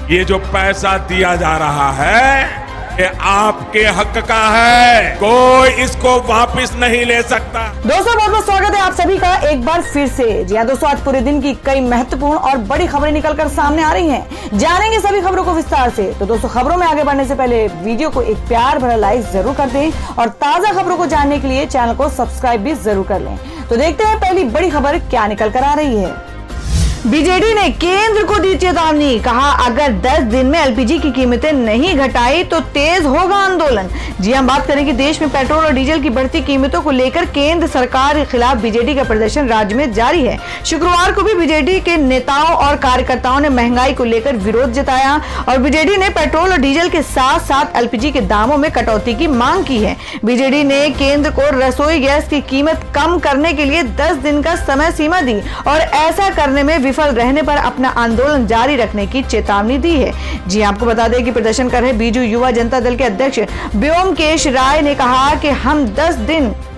ये जो पैसा दिया जा रहा है ये आपके हक का है, कोई इसको वापस नहीं ले सकता। दोस्तों बहुत बहुत स्वागत है आप सभी का एक बार फिर से। जी हाँ दोस्तों, आज पूरे दिन की कई महत्वपूर्ण और बड़ी खबरें निकलकर सामने आ रही हैं। जानेंगे सभी खबरों को विस्तार से। तो दोस्तों खबरों में आगे बढ़ने से पहले वीडियो को एक प्यार भरा लाइक जरूर कर दें और ताजा खबरों को जानने के लिए चैनल को सब्सक्राइब भी जरूर कर लें। तो देखते हैं पहली बड़ी खबर क्या निकल कर आ रही है। बीजेडी ने केंद्र को दी चेतावनी, कहा अगर 10 दिन में एलपीजी की कीमतें नहीं घटाई तो तेज होगा आंदोलन। जी हम बात करें कि देश में पेट्रोल और डीजल की बढ़ती कीमतों को लेकर केंद्र सरकार के खिलाफ बीजेडी का प्रदर्शन राज्य में जारी है। शुक्रवार को भी बीजेडी के नेताओं और कार्यकर्ताओं ने महंगाई को लेकर विरोध जताया और बीजेडी ने पेट्रोल और डीजल के साथ साथ एलपीजी के दामों में कटौती की मांग की है। बीजेडी ने केंद्र को रसोई गैस की कीमत कम करने के लिए 10 दिन का समय सीमा दी और ऐसा करने में विफल रहने पर अपना आंदोलन जारी रखने की चेतावनी दी है। जी आपको बता दें कि प्रदर्शन कर रहे बीजू युवा जनता दल के अध्यक्ष व्योमकेश राय ने कहा कि हम 10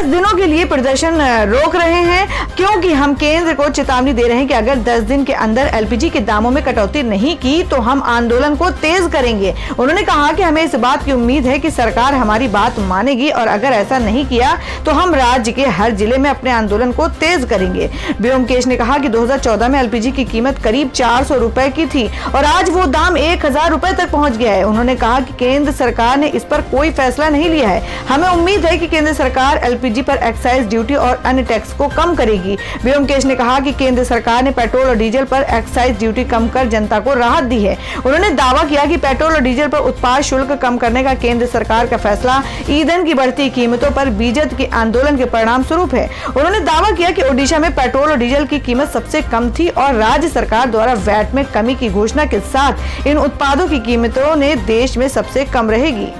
दिनों के लिए प्रदर्शन रोक रहे हैं क्योंकि हम केंद्र को चेतावनी दे रहे हैं कि अगर 10 दिन के अंदर एलपीजी के दामों में कटौती नहीं की तो हम आंदोलन को तेज करेंगे। उन्होंने कहा कि हमें इस बात की उम्मीद है कि सरकार हमारी बात मानेगी और अगर ऐसा नहीं किया तो हम राज्य के हर जिले में अपने आंदोलन को तेज करेंगे। व्योमकेश ने कहा कि 2014 में एलपीजी की कीमत करीब 400 रुपए की थी और आज वो दाम 1000 रुपए तक पहुंच गया है। उन्होंने कहा कि केंद्र सरकार ने इस पर कोई फैसला नहीं लिया है। हमें उम्मीद है कि केंद्र सरकार एलपीजी पर एक्साइज ड्यूटी और अन्य टैक्स को कम करेगी। व्योमकेश ने कहा कि केंद्र सरकार ने पेट्रोल और डीजल पर एक्साइज ड्यूटी कम कर जनता को राहत दी है। उन्होंने दावा किया कि पेट्रोल और डीजल पर उत्पाद शुल्क कम करने का केंद्र सरकार का फैसला ईंधन की बढ़ती कीमतों पर बीजेपी के आंदोलन के परिणाम स्वरूप है। उन्होंने दावा किया कि ओडिशा में पेट्रोल और डीजल की कीमत सबसे कम थी और राज्य सरकार द्वारा वैट में कमी की घोषणा के साथ इन उत्पादों की कीमतों ने देश में सबसे कम रहेगी।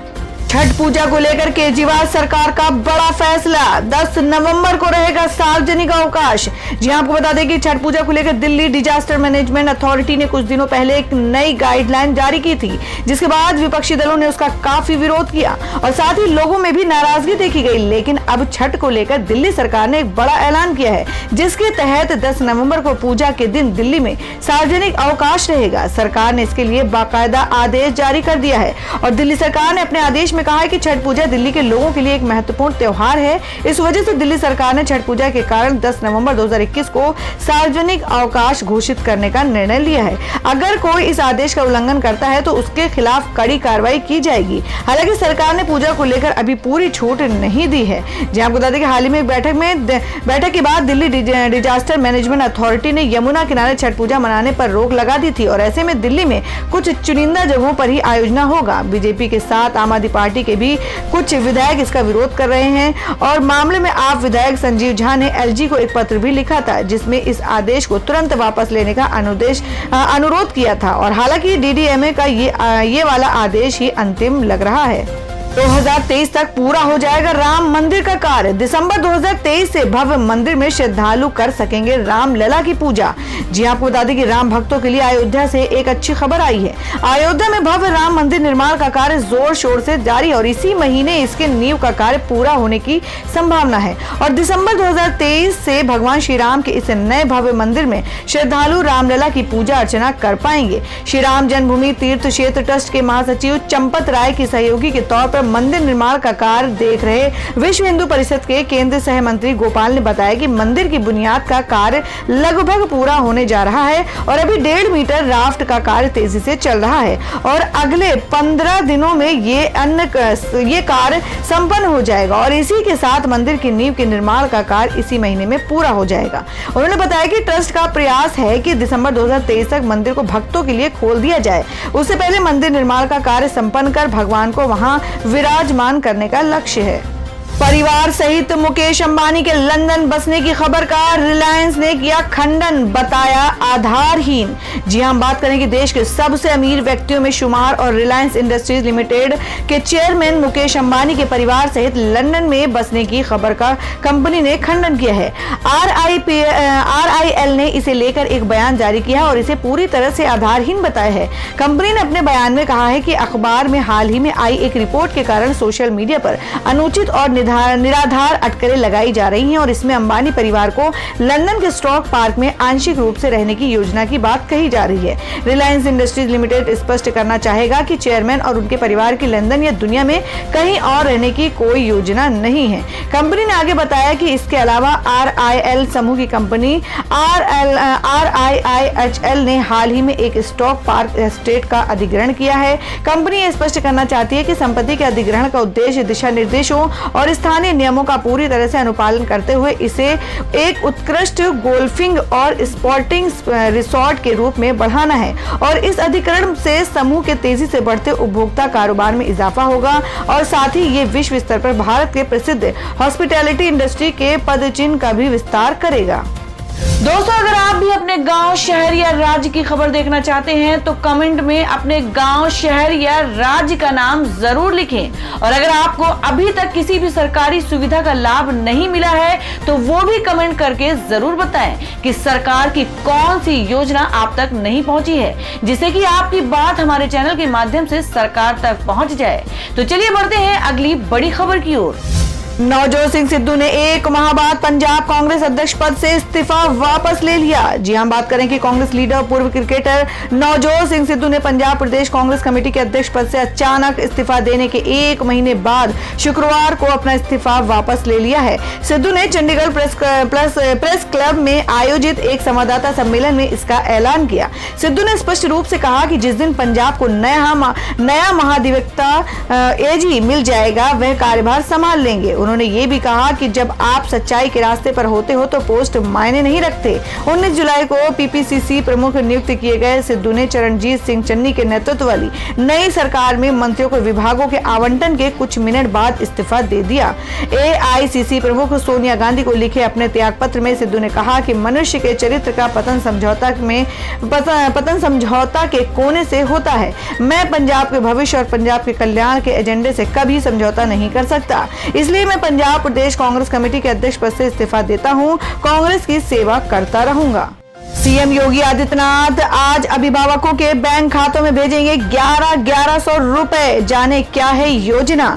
छठ पूजा को लेकर केजरीवाल सरकार का बड़ा फैसला, 10 नवंबर को रहेगा सार्वजनिक अवकाश। जी आपको बता दें कि छठ पूजा को लेकर दिल्ली डिजास्टर मैनेजमेंट अथॉरिटी ने कुछ दिनों पहले एक नई गाइडलाइन जारी की थी, जिसके बाद विपक्षी दलों ने उसका काफी विरोध किया और साथ ही लोगों में भी नाराजगी देखी गई। लेकिन अब छठ को लेकर दिल्ली सरकार ने एक बड़ा ऐलान किया है, जिसके तहत 10 नवंबर को पूजा के दिन दिल्ली में सार्वजनिक अवकाश रहेगा। सरकार ने इसके लिए बाकायदा आदेश जारी कर दिया है और दिल्ली सरकार ने अपने आदेश में कहा है कि छठ पूजा दिल्ली के लोगों के लिए एक महत्वपूर्ण त्योहार है। इस वजह से दिल्ली सरकार ने छठ पूजा के कारण 10 नवंबर 2021 को सार्वजनिक अवकाश घोषित करने का निर्णय लिया है। अगर कोई इस आदेश का उल्लंघन करता है तो उसके खिलाफ कड़ी कार्रवाई की जाएगी। हालांकि सरकार ने पूजा को लेकर अभी पूरी छूट नहीं दी है। जहां आपको बता दें कि हाल ही में बैठक के बाद दिल्ली डिजास्टर मैनेजमेंट अथॉरिटी ने यमुना किनारे छठ पूजा मनाने पर रोक लगा दी थी और ऐसे में दिल्ली में कुछ चुनिंदा जगहों पर ही आयोजना होगा। बीजेपी के साथ आम आदमी पार्टी के भी कुछ विधायक इसका विरोध कर रहे हैं और मामले में आप विधायक संजीव झा ने एलजी को एक पत्र भी लिखा था, जिसमें इस आदेश को तुरंत वापस लेने का अनुरोध किया था और हालांकि डीडीएमए का ये वाला आदेश ही अंतिम लग रहा है। 2023 तक पूरा हो जाएगा राम मंदिर का कार्य। दिसंबर 2023 से भव्य मंदिर में श्रद्धालु कर सकेंगे रामलला की पूजा। जी आपको बता दें कि राम भक्तों के लिए अयोध्या से एक अच्छी खबर आई है। अयोध्या में भव्य राम मंदिर निर्माण का कार्य जोर शोर से जारी और इसी महीने इसके नींव का कार्य पूरा होने की संभावना है और दिसंबर 2023 से भगवान श्री राम के इस नए भव्य मंदिर में श्रद्धालु रामलला की पूजा अर्चना कर पाएंगे। श्री राम जन्मभूमि तीर्थ क्षेत्र ट्रस्ट के महासचिव चंपत राय की सहयोगी के तौर पर मंदिर निर्माण का कार्य देख रहे विश्व हिंदू परिषद के केंद्रीय सह मंत्री गोपाल ने बताया कि मंदिर की बुनियाद का कार्य लगभग पूरा होने जा रहा है और अभी 1.5 मीटर राफ्ट का कार्य तेजी से चल रहा है और अगले 15 दिनों में ये कार्य संपन्न हो जाएगा और इसी के साथ मंदिर की नींव के निर्माण का कार्य इसी महीने में पूरा हो जाएगा। उन्होंने बताया कि ट्रस्ट का प्रयास है कि दिसंबर 2023 तक मंदिर को भक्तों के लिए खोल दिया जाए। उससे पहले मंदिर निर्माण का कार्य संपन्न कर भगवान को वहां विराजमान करने का लक्ष्य है। परिवार सहित मुकेश अंबानी के लंदन बसने की खबर का रिलायंस ने किया खंडन, बताया आधारहीन। जी हम बात करें कि देश के सबसे अमीर व्यक्तियों में शुमार और रिलायंस इंडस्ट्रीज लिमिटेड के चेयरमैन मुकेश अंबानी के परिवार सहित लंदन में बसने की खबर का कंपनी ने खंडन किया है। RIL ने इसे लेकर एक बयान जारी किया और इसे पूरी तरह से आधारहीन बताया है। कंपनी ने अपने बयान में कहा है कि अखबार में हाल ही में आई एक रिपोर्ट के कारण सोशल मीडिया पर अनुचित और निराधार अटकलें लगाई जा रही हैं और इसमें अंबानी परिवार को लंदन के स्टॉक पार्क में आंशिक रूप से रहने की योजना की बात कही जा रही है। रिलायंस इंडस्ट्रीज लिमिटेड स्पष्ट करना चाहेगा कि चेयरमैन और उनके परिवार की लंदन या दुनिया में कहीं और रहने की कोई योजना नहीं है। कंपनी ने आगे बताया कि इसके अलावा RIL समूह की कंपनी RIIHL ने हाल ही में एक स्टॉक पार्क एस्टेट का अधिग्रहण किया है। कंपनी ये स्पष्ट करना चाहती है कि संपत्ति के अधिग्रहण का उद्देश्य दिशा निर्देशों और स्थानीय नियमों का पूरी तरह से अनुपालन करते हुए इसे एक उत्कृष्ट गोल्फिंग और स्पोर्टिंग रिसोर्ट के रूप में बढ़ाना है और इस अधिग्रहण से समूह के तेजी से बढ़ते उपभोक्ता कारोबार में इजाफा होगा और साथ ही ये विश्व स्तर पर भारत के प्रसिद्ध हॉस्पिटैलिटी इंडस्ट्री के पदचिन्ह का भी विस्तार करेगा। दोस्तों, अगर आप भी अपने गांव, शहर या राज्य की खबर देखना चाहते हैं तो कमेंट में अपने गांव, शहर या राज्य का नाम जरूर लिखें और अगर आपको अभी तक किसी भी सरकारी सुविधा का लाभ नहीं मिला है तो वो भी कमेंट करके जरूर बताएं कि सरकार की कौन सी योजना आप तक नहीं पहुंची है, जिससे कि आपकी बात हमारे चैनल के माध्यम से सरकार तक पहुंच जाए। तो चलिए बढ़ते हैं अगली बड़ी खबर की ओर। नवजोत सिंह सिद्धू ने एक माह बाद पंजाब कांग्रेस अध्यक्ष पद से इस्तीफा वापस ले लिया। जी हम बात करें कि कांग्रेस लीडर और पूर्व क्रिकेटर नवजोत सिंह सिद्धू ने पंजाब प्रदेश कांग्रेस कमेटी के अध्यक्ष पद से अचानक इस्तीफा देने के एक महीने बाद शुक्रवार को अपना इस्तीफा वापस ले लिया है। सिद्धू ने चंडीगढ़ प्रेस क्लब में आयोजित एक संवाददाता सम्मेलन में इसका ऐलान किया। सिद्धू ने स्पष्ट रूप से कहा कि जिस दिन पंजाब को नया महाधिवक्ता AG मिल जाएगा वह कार्यभार संभाल लेंगे। उन्होंने ये भी कहा कि जब आप सच्चाई के रास्ते पर होते हो तो पोस्ट मायने नहीं रखते। 19 जुलाई को PPCC प्रमुख नियुक्त किए गए सिद्धू ने चरणजीत सिंह चन्नी के नेतृत्व वाली नई सरकार में मंत्रियों को विभागों के आवंटन के कुछ मिनट बाद इस्तीफा दे दिया। AICC प्रमुख सोनिया गांधी को लिखे अपने त्याग पत्र में सिद्धू ने कहा कि मनुष्य के चरित्र का पतन समझौता के कोने से होता है। मैं पंजाब के भविष्य और पंजाब के कल्याण के एजेंडे से कभी समझौता नहीं कर सकता, इसलिए मैं पंजाब प्रदेश कांग्रेस कमेटी के अध्यक्ष पद से इस्तीफा देता हूं। कांग्रेस की सेवा करता रहूंगा। सीएम योगी आदित्यनाथ आज अभिभावकों के बैंक खातों में भेजेंगे 1100 रुपए। जाने क्या है योजना।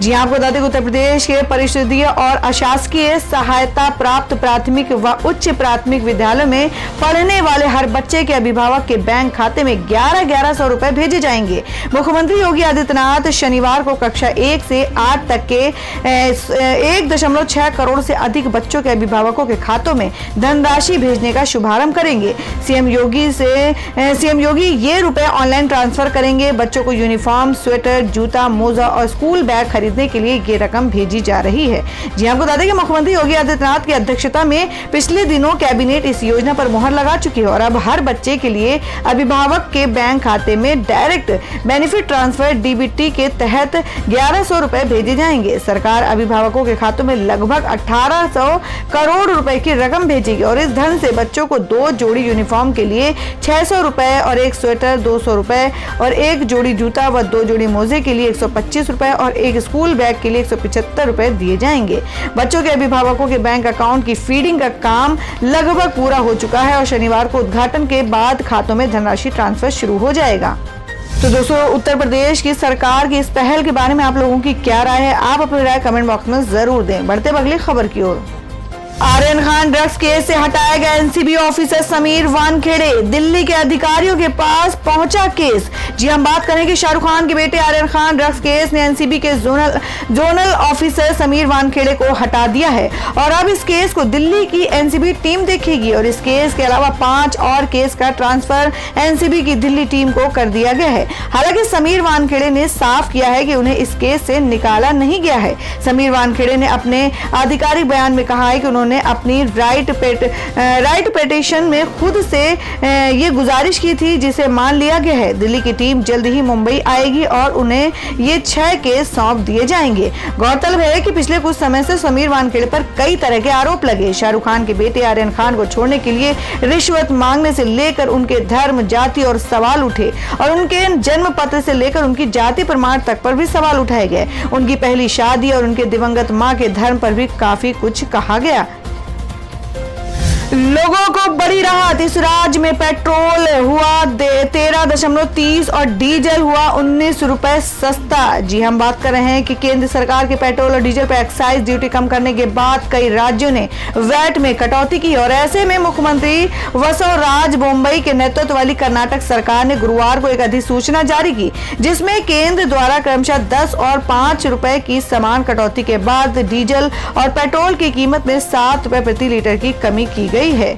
जी आपको बता दें उत्तर प्रदेश के परिषदीय और अशासकीय सहायता प्राप्त प्राथमिक व उच्च प्राथमिक विद्यालयों में पढ़ने वाले हर बच्चे के अभिभावक के बैंक खाते में 1100 रुपए भेजे जाएंगे। मुख्यमंत्री योगी आदित्यनाथ शनिवार को कक्षा 1 से 8 तक के 1.6 करोड़ से अधिक बच्चों के अभिभावकों के खातों में धनराशि भेजने का शुभारंभ करेंगे। सीएम योगी ये रुपए ऑनलाइन ट्रांसफर करेंगे। बच्चों को यूनिफॉर्म, स्वेटर, जूता, मोजा और स्कूल बैग खरीदने के लिए ये रकम भेजी जा रही है। जी आपको बता दें कि मुख्यमंत्री योगी आदित्यनाथ की अध्यक्षता में पिछले दिनों कैबिनेट इस योजना पर मुहर लगा चुकी है और अब हर बच्चे के लिए अभिभावक के बैंक खाते में डायरेक्ट बेनिफिट ट्रांसफर DBT के तहत 1100 रुपए भेजे जाएंगे। सरकार अभिभावकों के खातों में लगभग 1800 करोड़ रुपए की रकम भेजेगी और इस धन से बच्चों को 2 जोड़ी यूनिफॉर्म के लिए 600 रुपए और एक स्वेटर 200 रुपए और एक जोड़ी जूता व 2 जोड़ी मोजे के लिए 125 रुपए और एक स्कूल बैग के लिए 175 रुपए दिए जाएंगे। बच्चों के अभिभावकों के बैंक अकाउंट की फीडिंग का काम लगभग पूरा हो चुका है और शनिवार को उद्घाटन के बाद खातों में धनराशि ट्रांसफर शुरू हो जाएगा। तो दोस्तों, उत्तर प्रदेश की सरकार की इस पहल के बारे में आप लोगों की क्या राय है, आप अपनी राय कमेंट बॉक्स में जरूर दें। बढ़ते अगली खबर की ओर। आर्यन खान ड्रग्स केस से हटाया गया NCB ऑफिसर समीर वानखेड़े। दिल्ली के अधिकारियों के पास पहुंचा केस। जी हम बात करें कि शाहरुख खान के बेटे आर्यन खान ड्रग्स केस ने NCB के जोनल ऑफिसर समीर वानखेड़े को हटा दिया है और अब इस केस को दिल्ली की NCB टीम देखेगी और इस केस के अलावा 5 और केस का ट्रांसफर NCB की दिल्ली टीम को कर दिया गया है। हालांकि समीर वानखेड़े ने साफ किया है कि उन्हें इस केस से निकाला नहीं गया है। समीर वानखेड़े ने अपने आधिकारिक बयान में कहा है कि उन्होंने अपनी राइट पिटीशन में खुद से ये गुजारिश की थी जिसे मान लिया गया है। दिल्ली की टीम जल्द ही मुंबई आएगी और उन्हें ये 6 केस सौंप दिए जाएंगे। गौरतलब है कि पिछले कुछ समय से समीर वानखेड़े पर कई तरह के आरोप लगे। शाहरुख खान के बेटे आर्यन खान को छोड़ने के लिए रिश्वत मांगने से लेकर उनके धर्म, जाति और सवाल उठे और उनके जन्म पत्र से लेकर उनकी जाति प्रमाण तक पर भी सवाल उठाए गए। उनकी पहली शादी और उनके दिवंगत मां के धर्म पर भी काफी कुछ कहा गया। लोगों को बड़ी राहत, इस राज्य में पेट्रोल हुआ 13.30 और डीजल हुआ 19 रुपए सस्ता। जी हम बात कर रहे हैं कि केंद्र सरकार के पेट्रोल और डीजल पर एक्साइज ड्यूटी कम करने के बाद कई राज्यों ने वैट में कटौती की और ऐसे में मुख्यमंत्री वसुंधरा बोम्मई के नेतृत्व वाली कर्नाटक सरकार ने गुरुवार को एक अधिसूचना जारी की, जिसमें केंद्र द्वारा क्रमशः 10 और 5 रुपए की समान कटौती के बाद डीजल और पेट्रोल की कीमत में 7 रुपए प्रति लीटर की कमी की गई है।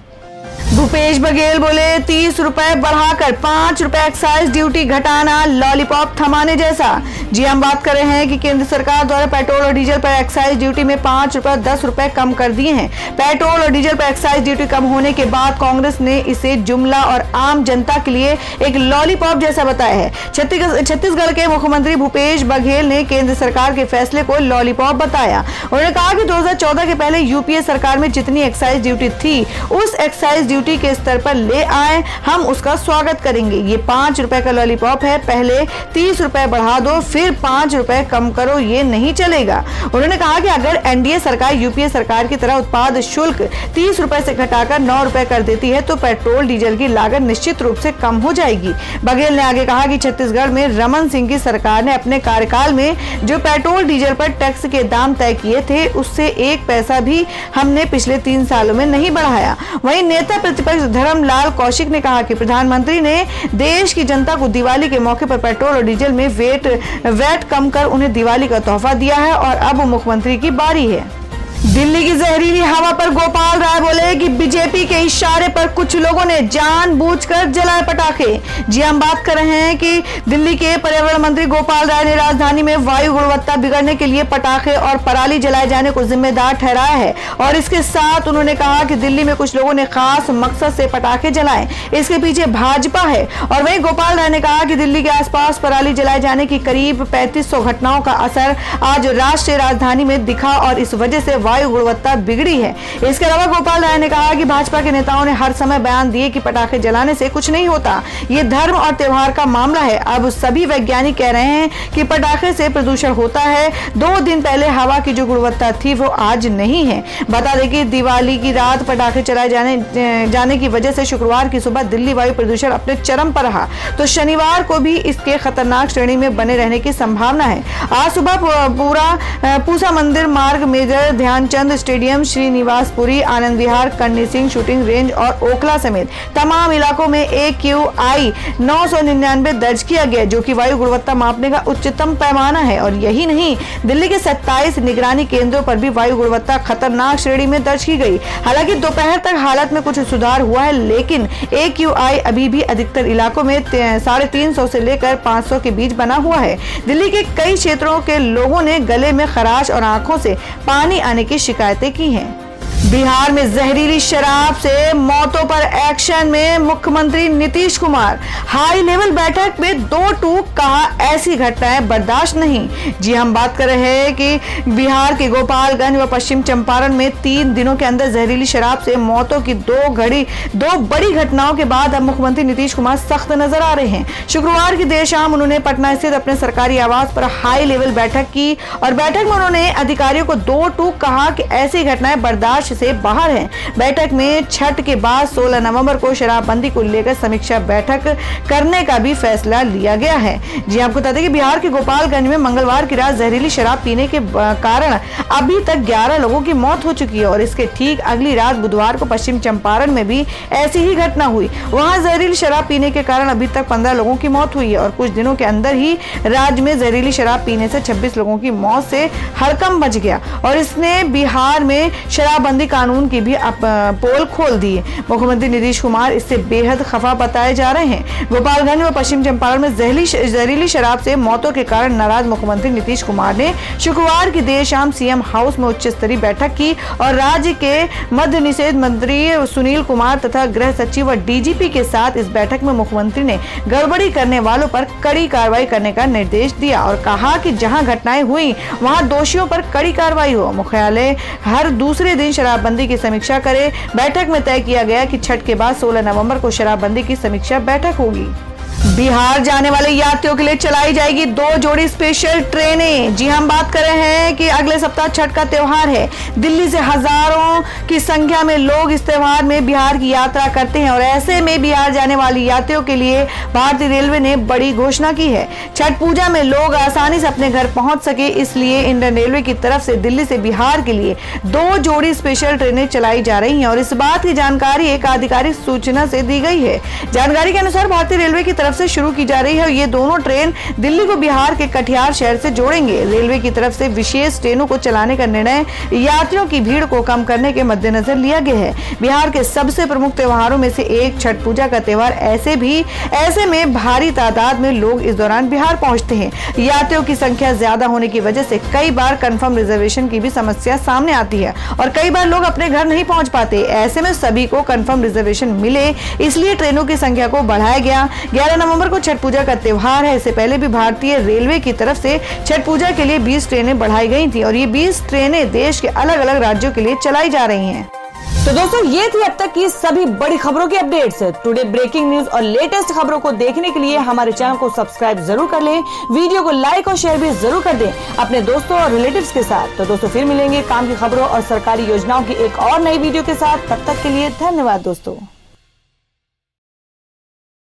भूपेश बघेल बोले 30 रुपए बढ़ाकर 5 रुपए एक्साइज ड्यूटी घटाना लॉलीपॉप थमाने जैसा। जी हम बात कर रहे हैं कि केंद्र सरकार द्वारा पेट्रोल और डीजल पर एक्साइज ड्यूटी में 5 रुपए 10 रुपए कम कर दिए हैं। पेट्रोल और डीजल पर एक्साइज ड्यूटी कम होने के बाद कांग्रेस ने इसे जुमला और आम जनता के लिए एक लॉलीपॉप जैसा बताया है। छत्तीसगढ़ के मुख्यमंत्री भूपेश बघेल ने केंद्र सरकार के फैसले को लॉलीपॉप बताया। उन्होंने कहा कि 2014 के पहले यूपीए सरकार में जितनी एक्साइज ड्यूटी थी उस एक्साइज ड्यूटी के स्तर पर ले आए, हम उसका स्वागत करेंगे। ये 5 रुपए का लॉलीपॉप है, पहले 30 रुपए बढ़ा दो फिर 5 रुपए कम करो, ये नहीं चलेगा। उन्होंने कहा कि अगर एनडीए सरकार यूपीए सरकार की तरह उत्पाद शुल्क 30 रुपए से घटाकर 9 रुपए कर देती है तो पेट्रोल डीजल की लागत निश्चित रूप से कम हो जाएगी। बघेल ने आगे कहा कि छत्तीसगढ़ में रमन सिंह की सरकार ने अपने कार्यकाल में जो पेट्रोल डीजल पर टैक्स के दाम तय किए थे उससे 1 पैसा भी हमने पिछले 3 सालों में नहीं बढ़ाया। वहीं नेता प्रतिपक्ष धर्मलाल कौशिक ने कहा कि प्रधानमंत्री ने देश की जनता को दिवाली के मौके पर पेट्रोल और डीजल में वैट कम कर उन्हें दिवाली का तोहफा दिया है और अब मुख्यमंत्री की बारी है। दिल्ली की जहरीली हवा पर गोपाल राय बोले कि बीजेपी के इशारे पर कुछ लोगों ने जानबूझकर जलाए पटाखे। जी हम बात कर रहे हैं कि दिल्ली के पर्यावरण मंत्री गोपाल राय ने राजधानी में वायु गुणवत्ता बिगड़ने के लिए पटाखे और पराली जलाए जाने को जिम्मेदार ठहराया है और इसके साथ उन्होंने कहा कि दिल्ली में कुछ लोगों ने खास मकसद से पटाखे जलाए, इसके पीछे भाजपा है। और वहीं गोपाल राय ने कहा कि दिल्ली के आसपास पराली जलाए जाने की करीब 3500 घटनाओं का असर आज राष्ट्रीय राजधानी में दिखा और इस वजह से वायु गुणवत्ता बिगड़ी है। इसके अलावा गोपाल राय ने कहा कि भाजपा के नेताओं ने हर समय बयान दिए कि पटाखे जलाने से कुछ नहीं होता, ये धर्म और त्योहार का मामला है। अब सभी वैज्ञानिक कह रहे हैं कि पटाखे से प्रदूषण होता है। 2 दिन पहले हवा की जो गुणवत्ता थी वो आज नहीं है। बता दें कि दिवाली की रात पटाखे चलाए जाने की वजह से शुक्रवार की सुबह दिल्ली वायु प्रदूषण अपने चरम पर रहा, तो शनिवार को भी इसके खतरनाक श्रेणी में बने रहने की संभावना है। आज सुबह पूसा मंदिर मार्ग, मेजर ध्यानचंद स्टेडियम, श्रीनिवासपुरी, आनंद विहार, करनी सिंह शूटिंग रेंज और ओखला समेत तमाम इलाकों में AQI 999 दर्ज किया गया, जो कि वायु गुणवत्ता मापने का उच्चतम पैमाना है। और यही नहीं, दिल्ली के 27 निगरानी केंद्रों पर भी वायु गुणवत्ता खतरनाक श्रेणी में दर्ज की गई। हालांकि दोपहर तक हालत में कुछ सुधार हुआ है, लेकिन AQI अभी भी अधिकतर इलाकों में 350 से लेकर 500 के बीच बना हुआ है। दिल्ली के कई क्षेत्रों के लोगों ने गले में खराश और आंखों से पानी आने की शिकायतें की हैं। बिहार में जहरीली शराब से मौतों पर एक्शन में मुख्यमंत्री नीतीश कुमार। हाई लेवल बैठक में 2 टूक, कहा ऐसी घटनाएं बर्दाश्त नहीं। जी हम बात कर रहे हैं कि बिहार के गोपालगंज व पश्चिम चंपारण में 3 दिनों के अंदर जहरीली शराब से मौतों की 2 बड़ी घटनाओं के बाद अब मुख्यमंत्री नीतीश कुमार सख्त नजर आ रहे हैं। शुक्रवार की देर शाम उन्होंने पटना स्थित अपने सरकारी आवास पर हाई लेवल बैठक की और बैठक में उन्होंने अधिकारियों को 2 टूक कहा कि ऐसी घटनाएं बर्दाश्त से बाहर हैं। बैठक में छठ के बाद 16 नवंबर को शराबबंदी को लेकर समीक्षा बैठक करने का भी फैसला लिया गया है। जी आपको बता दें कि बिहार के गोपालगंज में मंगलवार की रात जहरीली शराब पीने के कारण अभी तक 11 लोगों की मौत हो चुकी है और इसके ठीक अगली रात बुधवार को पश्चिम चंपारण में भी ऐसी ही घटना हुई। वहां जहरीली शराब पीने के कारण अभी तक 15 लोगों की मौत हुई है और कुछ दिनों के अंदर ही राज्य में जहरीली शराब पीने से 26 लोगों की मौत से हड़कंप मच गया और इसने बिहार में शराबबंदी कानून की भी पोल खोल दी है। मुख्यमंत्री नीतीश कुमार इससे बेहद खफा बताए जा रहे हैं। गोपालगंज व पश्चिम चंपारण में जहरीली शराब से मौतों के कारण नाराज मुख्यमंत्री नीतीश कुमार ने शुक्रवार की देर शाम सीएम हाउस में उच्च स्तरीय बैठक की और राज्य के मद्य निषेध मंत्री सुनील कुमार तथा गृह सचिव व डीजीपी के साथ इस बैठक में मुख्यमंत्री ने गड़बड़ी करने वालों पर कड़ी कार्रवाई करने का निर्देश दिया और कहा कि जहां घटनाएं हुई वहां दोषियों पर कड़ी कार्रवाई हो। मुख्यालय हर दूसरे दिन शराबबंदी की समीक्षा करे। बैठक में तय किया गया कि छठ के बाद 16 नवंबर को शराबबंदी की समीक्षा बैठक होगी। बिहार जाने वाले यात्रियों के लिए चलाई जाएगी 2 जोड़ी स्पेशल ट्रेनें। जी हम बात कर रहे हैं कि अगले सप्ताह छठ का त्योहार है। दिल्ली से हजारों की संख्या में लोग इस त्योहार में बिहार की यात्रा करते हैं और ऐसे में बिहार जाने वाली यात्रियों के लिए भारतीय रेलवे ने बड़ी घोषणा की है। छठ पूजा में लोग आसानी से अपने घर पहुंच सके, इसलिए इंडियन रेलवे की तरफ से दिल्ली से बिहार के लिए 2 जोड़ी स्पेशल ट्रेनें चलाई जा रही हैं और इस बात की जानकारी एक आधिकारिक सूचना से दी गई है। जानकारी के अनुसार भारतीय रेलवे की तरफ से शुरू की जा रही है और ये दोनों ट्रेन दिल्ली को बिहार के कटिहार शहर से जोड़ेंगे। रेलवे की तरफ से विशेष ट्रेनों को चलाने का निर्णय यात्रियों की भीड़ को कम करने के मद्देनजर लिया गया है। बिहार के सबसे प्रमुख त्योहारों में से एक छठ पूजा का त्योहार ऐसे में भारी तादाद में लोग इस दौरान बिहार पहुंचते हैं। यात्रियों की संख्या ज्यादा होने की वजह से कई बार कंफर्म रिजर्वेशन की भी समस्या सामने आती है और कई बार लोग अपने घर नहीं पहुंच पाते। ऐसे में सभी को कंफर्म रिजर्वेशन मिले, इसलिए ट्रेनों की संख्या को बढ़ाया गया। 11 नवंबर को छठ पूजा का त्योहार है। इससे पहले भी भारतीय रेलवे की तरफ से छठ पूजा के लिए 20 ट्रेनें बढ़ाई गई थी और ये 20 ट्रेनें देश के अलग अलग राज्यों के लिए चलाई जा रही हैं। तो दोस्तों ये थी अब तक की सभी बड़ी खबरों की अपडेट्स। टुडे ब्रेकिंग न्यूज और लेटेस्ट खबरों को देखने के लिए हमारे चैनल को सब्सक्राइब जरूर कर लें, वीडियो को लाइक और शेयर भी जरूर कर दें अपने दोस्तों और रिलेटिव्स के साथ। तो दोस्तों फिर मिलेंगे काम की खबरों और सरकारी योजनाओं की एक और नई वीडियो के साथ। तब तक के लिए धन्यवाद दोस्तों।